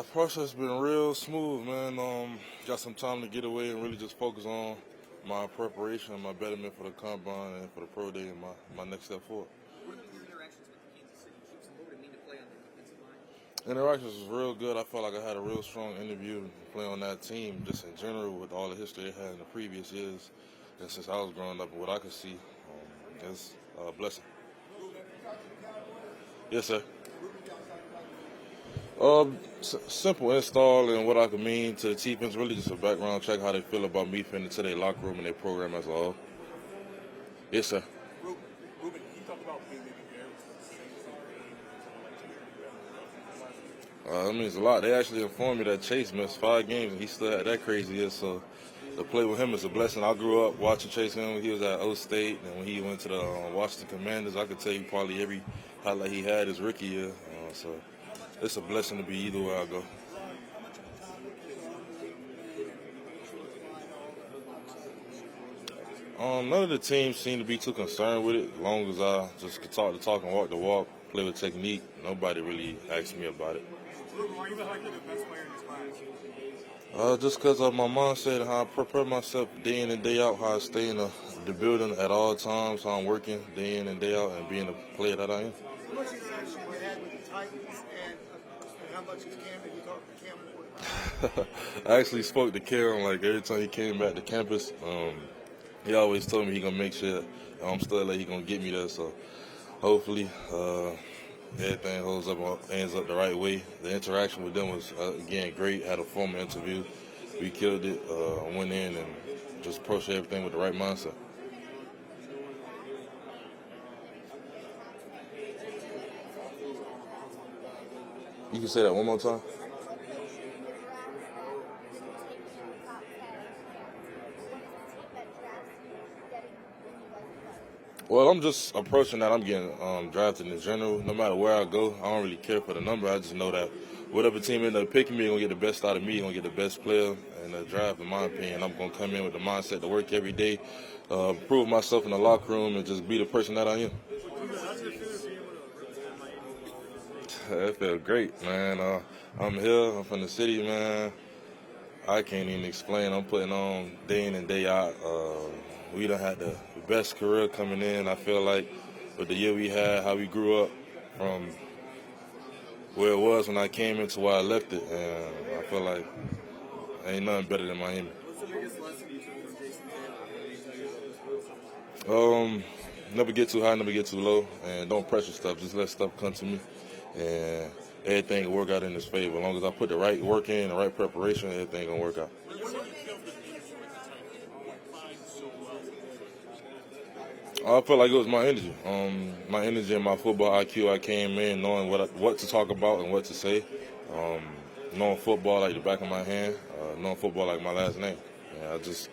Process been real smooth, man. Got some time to get away and really just focus on my preparation and my betterment for the combine and for the pro day and my next step forward. What have been your interactions with the Kansas City Chiefs, and what would it mean to play on the defensive line? Interactions was real good. I felt like I had a real strong interview to play on that team, just in general with all the history they had in the previous years. And since I was growing up and what I could see, it's a blessing. Yes, sir. Simple install and what I could mean to the defense, really just a background check, how they feel about me fitting into their locker room and their program as a whole. Yes, sir. Rueben, he talked about being there. That means a lot. They actually informed me that Chase missed 5 games and he still had that crazy year, so to play with him is a blessing. I grew up watching Chase when he was at O State, and when he went to the Washington Commanders, I could tell you probably every highlight he had his rookie year. So it's a blessing to be either way I go. None of the teams seem to be too concerned with it. As long as I just could talk the talk and walk the walk, play with technique, nobody really asked me about it. Why do you feel like you're the best player in this class? Just because of my mindset and how I prepare myself day in and day out, how I stay in the building at all times, how I'm working day in and day out, and being the player that I am. How much interaction you had with the Titans, and how much is Cam? Did you talk to Cam before? I actually spoke to Cam like every time he came back to campus. He always told me he gonna make sure I'm still like he gonna get me there. So hopefully everything ends up the right way. The interaction with them was again great. Had a formal interview. We killed it. Went in and just approached everything with the right mindset. You can say that one more time. Well, I'm just approaching that I'm getting drafted in general. No matter where I go, I don't really care for the number. I just know that whatever team ends up picking me, they're going to get the best out of me, going to get the best player in the draft, in my opinion. I'm going to come in with the mindset to work every day, prove myself in the locker room, and just be the person that I am. That felt great, man. I'm here. I'm from the city, man. I can't even explain. I'm putting on day in and day out. We done had the best career coming in. I feel like with the year we had, how we grew up from where it was when I came into where I left it, and I feel like ain't nothing better than Miami. What's the biggest lesson you took from Jason? Never get too high, never get too low, and don't pressure stuff. Just let stuff come to me, and everything will work out in his favor. As long as I put the right work in, the right preparation, everything gonna work out. I felt like it was my energy. My energy and my football IQ. I came in knowing what to talk about and what to say. Knowing football like the back of my hand. Knowing football like my last name. And I just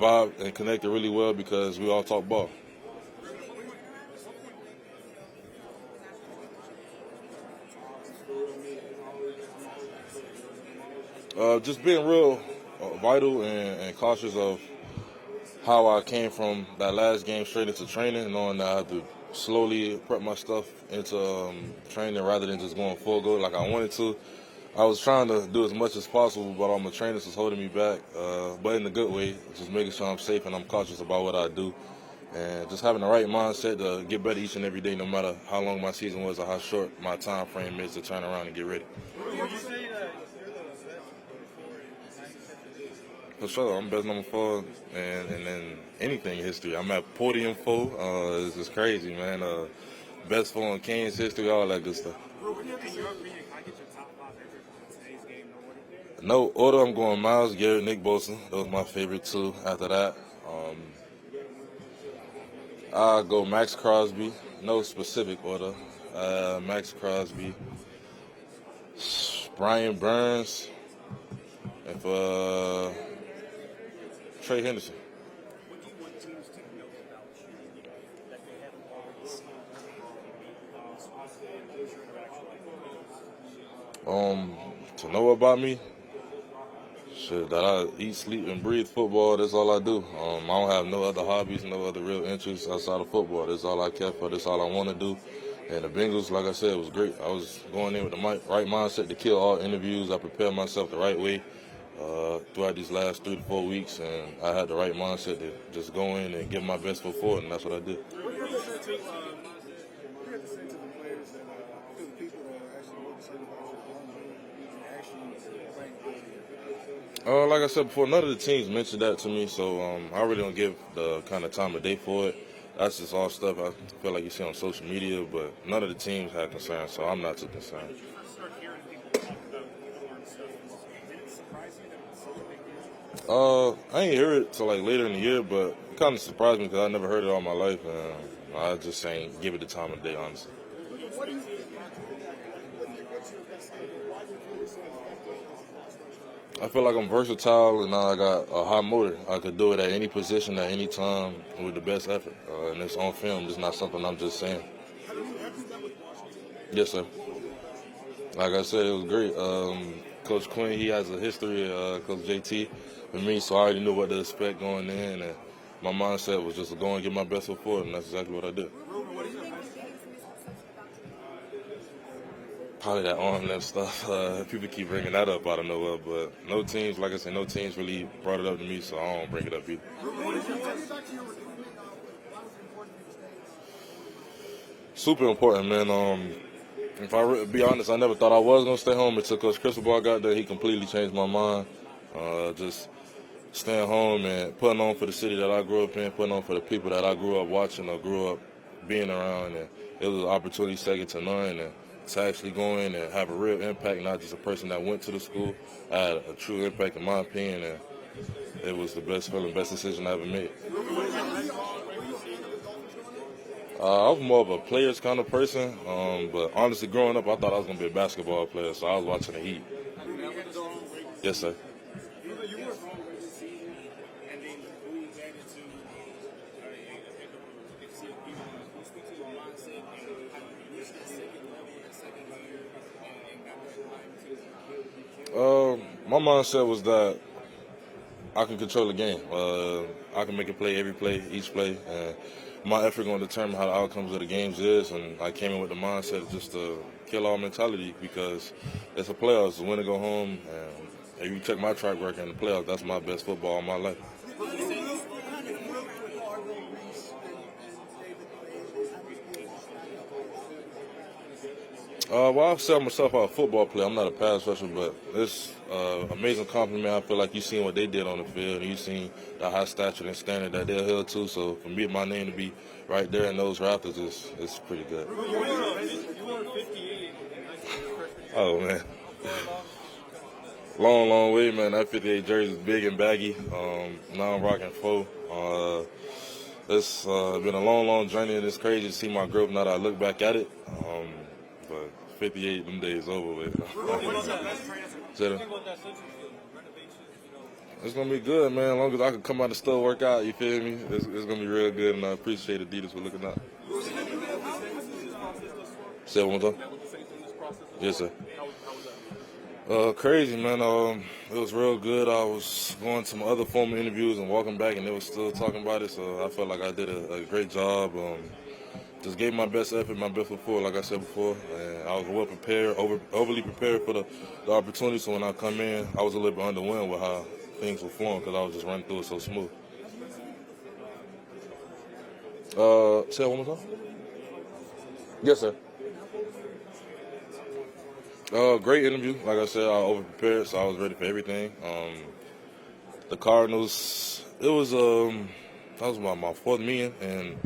vibed and connected really well because we all talk ball. Just being real vital and cautious of how I came from that last game straight into training, knowing that I had to slowly prep my stuff into training rather than just going full go like I wanted to. I was trying to do as much as possible, but all my trainers was holding me back, but in a good way, just making sure I'm safe and I'm cautious about what I do. And just having the right mindset to get better each and every day, no matter how long my season was or how short my time frame is to turn around and get ready. For sure, I'm best number 4, and then anything in history. I'm at podium 4. It's just crazy, man. Best 4 in Kansas history, all that good stuff. No order. I'm going Miles Garrett, Nick Bosa. Those are my favorite 2. After that, I'll go Max Crosby. No specific order. Max Crosby, Brian Burns, and for Trey Henderson. What do you want teams to know about you that they haven't already seen? To know about me, shit, that I eat, sleep, and breathe football. That's all I do. I don't have no other hobbies, no other real interests outside of football. That's all I care for. That's all I want to do. And the Bengals, like I said, was great. I was going in with the right mindset to kill all interviews. I prepared myself the right way throughout these last 3 to 4 weeks, and I had the right mindset to just go in and give my best foot forward, and that's what I did. What do you have to say to the players that to the people that are actually working actually playing good? Like I said before, none of the teams mentioned that to me, so I really don't give the kind of time of day for it. That's just all stuff I feel like you see on social media, but none of the teams had concerns, so I'm not too concerned. When you first started hearing people talk about uniform stuff, did it surprise you that it was such a big deal? I ain't hear it till like later in the year, but it kind of surprised me because I never heard it all my life, and I just ain't give it the time of day, honestly. What do you think? What's your best idea? Why do you feel so effective? I feel like I'm versatile and I got a high motor. I could do it at any position, at any time, with the best effort. And it's on film. It's not something I'm just saying. Have you done with Washington? Yes, sir. Like I said, it was great. Coach Quinn, he has a history, Coach JT, with me, so I already knew what to expect going in. And my mindset was just to go and get my best foot forward, and that's exactly what I did. Probably that arm length stuff. People keep bringing that up out of nowhere, but no teams, like I said, no teams really brought it up to me, so I don't bring it up either. Super important, man. If I be honest, I never thought I was gonna stay home until Coach Cristobal got there. He completely changed my mind. Just staying home and putting on for the city that I grew up in, putting on for the people that I grew up watching or grew up being around, and it was an opportunity second to none. And to actually go in and have a real impact, not just a person that went to the school. I had a true impact in my opinion, and it was the best feeling, best decision I ever made. I was more of a players kind of person, but honestly, growing up, I thought I was going to be a basketball player, so I was watching the Heat. Yes, sir. My mindset was that I can control the game. I can make a play every play, each play, and my effort going to determine how the outcomes of the games is. And I came in with the mindset just to kill all mentality because it's a playoffs, it's a win to go home. And if you check my track record in the playoffs, that's my best football of my life. Well, I've said myself a football player. I'm not a pass rusher, but it's an amazing compliment. I feel like you've seen what they did on the field, and you've seen the high stature and standard that they're held to. So for me, my name to be right there in those rafters is pretty good. You were 58 in high school. Oh, man. Long way, man. That 58 jersey is big and baggy. Now I'm rocking 4. It's been a long journey, and it's crazy to see my growth now that I look back at it. But 58, them days over with. It's going to be good, man. As long as I can come out the store, work out, you feel me? It's going to be real good, and I appreciate Adidas for looking out. Say it one more time. Yes, sir. Crazy, man. It was real good. I was going to my other former interviews and walking back, and they were still talking about it, so I felt like I did a great job. Just gave my best effort, my best foot forward, like I said before. And I was well prepared, overly prepared for the opportunity. So when I come in, I was a little bit underwhelmed with how things were flowing because I was just running through it so smooth. Say it one more time. Yes, sir. Great interview. Like I said, I over-prepared, so I was ready for everything. The Cardinals, that was my 4th meeting, and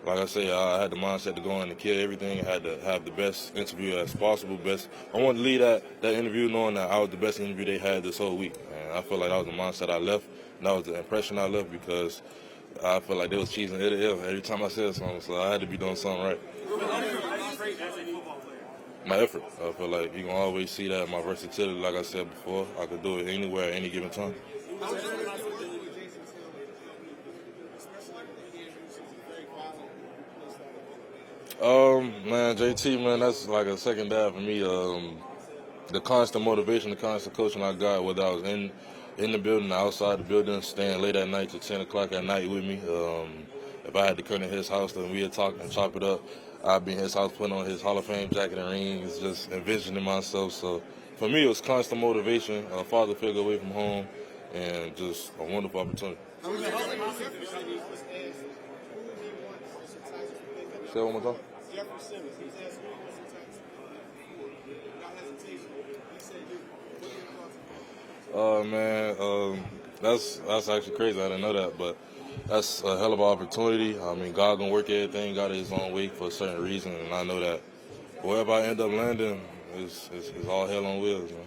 like I say, I had the mindset to go in and kill everything. I had to have the best interview as possible. I wanted to lead that interview knowing that I was the best interview they had this whole week. And I feel like that was the mindset I left, and that was the impression I left because I feel like they was cheesing it every time I said something, so I had to be doing something right. My effort. I feel like you can always see that in my versatility. Like I said before, I could do it anywhere at any given time. Man, JT, man, that's like a second dad for me. The constant motivation, the constant coaching I got, whether I was in the building, outside the building, staying late at night to 10 o'clock at night with me. If I had to come to his house, then we'd talk and chop it up. I'd be in his house putting on his Hall of Fame jacket and rings, just envisioning myself. So for me, it was constant motivation, a father figure away from home, and just a wonderful opportunity. How was it? Say it one more time. Jefferson, he's asking you what's the text. Without hesitation. He said you. What are your thoughts? Man, that's actually crazy. I didn't know that, but that's a hell of an opportunity. I mean, God gonna work everything, got His own way for a certain reason, and I know that wherever I end up landing is all hell on wheels, man.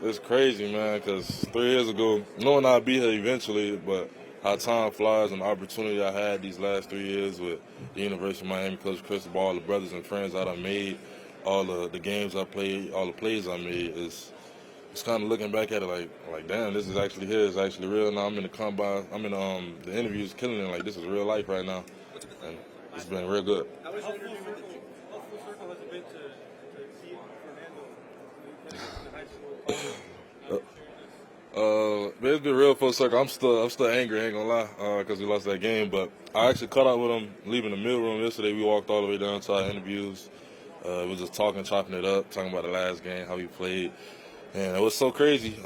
It's crazy, man, because 3 years ago, knowing I'd be here eventually, but how time flies and the opportunity I had these last 3 years with the University of Miami, Coach Cristobal, all the brothers and friends that I made, all the games I played, all the plays I made, it's kind of looking back at it like damn, this is actually here, it's actually real. Now I'm in the combine, I'm in the interviews, killing it, like this is real life right now, and it's been real good. How full circle has it been to see Fernando in high school? It's been real full circle. I'm still angry, ain't gonna lie, because we lost that game. But I actually caught up with him leaving the middle room yesterday. We walked all the way down to our interviews. We was just chopping it up, talking about the last game, how we played, and it was so crazy.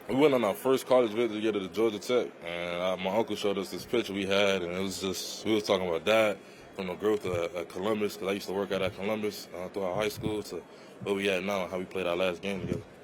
We went on our first college visit together to Georgia Tech, and my uncle showed us this picture we had, and it was just we was talking about that from the growth at Columbus, because I used to work at Columbus throughout high school, to where we at now, how we played our last game together.